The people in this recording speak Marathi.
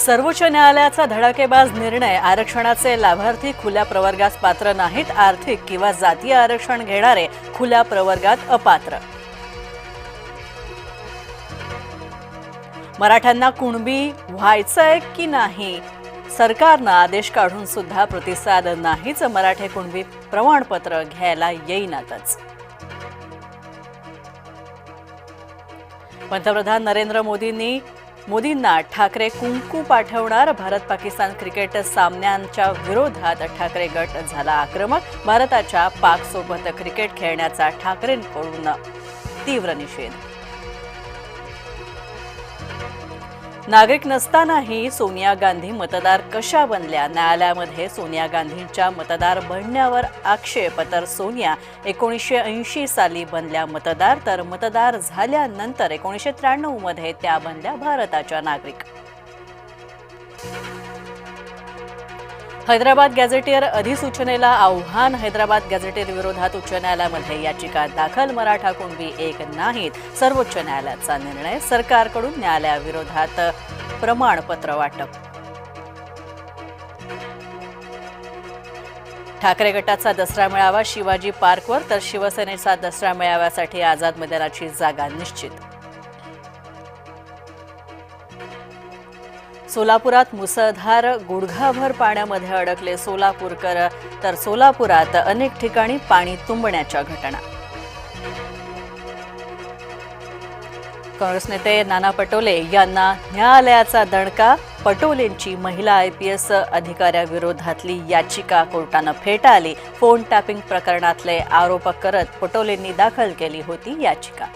सर्वोच्च न्यायालयाचा धडाकेबाज निर्णय. आरक्षणाचे लाभार्थी खुल्या प्रवर्गास पात्र नाहीत. आर्थिक किंवा जातीय आरक्षण घेणारे खुल्या प्रवर्गात अपात्र. मराठ्यांना कुणबी व्हायचंय की नाही? सरकारनं आदेश काढून सुद्धा प्रतिसाद नाहीच. मराठे कुणबी प्रमाणपत्र घ्यायला येईनातच. पंतप्रधान नरेंद्र मोदींना ठाकरे कुंकू पाठवणार. भारत पाकिस्तान क्रिकेट सामन्यांच्या विरोधात ठाकरे गट झाला आक्रमक. भारताच्या पाकसोबत क्रिकेट खेळण्याचा ठाकरेंकडून तीव्र निषेध. नागरिक नसतानाही सोनिया गांधी मतदार कशा बनल्या? न्यायालयामध्ये सोनिया गांधींच्या मतदार बनण्यावर आक्षेप. तर सोनिया 1980 साली बनल्या मतदार, तर मतदार झाल्यानंतर 1993 मध्ये त्या बनल्या भारताच्या नागरिक. हैदराबाद गॅझेटियर अधिसूचनेला आव्हान. हैदराबाद गॅझेटियर विरोधात उच्च न्यायालयामध्ये याचिका दाखल. मराठा कुणबी एक नाहीत. सर्वोच्च न्यायालयाचा निर्णय. सरकारकडून न्यायालयाविरोधात प्रमाणपत्र वाटप. ठाकरे गटाचा दसरा मेळावा शिवाजी पार्कवर, तर शिवसेनेचा दसरा मेळाव्यासाठी आझाद मैदानाची जागा निश्चित. सोलापुरात मुसळधार. गुडघाभर पाण्यामध्ये अडकले सोलापूरकर, तर सोलापुरात अनेक ठिकाणी पाणी तुंबण्याच्या घटना. काँग्रेस नेते नाना पटोले यांना न्यायालयाचा दणका. पटोलेंची महिला IPS अधिकाऱ्याविरोधातली याचिका कोर्टानं फेटाळली. फोन टॅपिंग प्रकरणातले आरोप करत पटोलेंनी दाखल केली होती याचिका.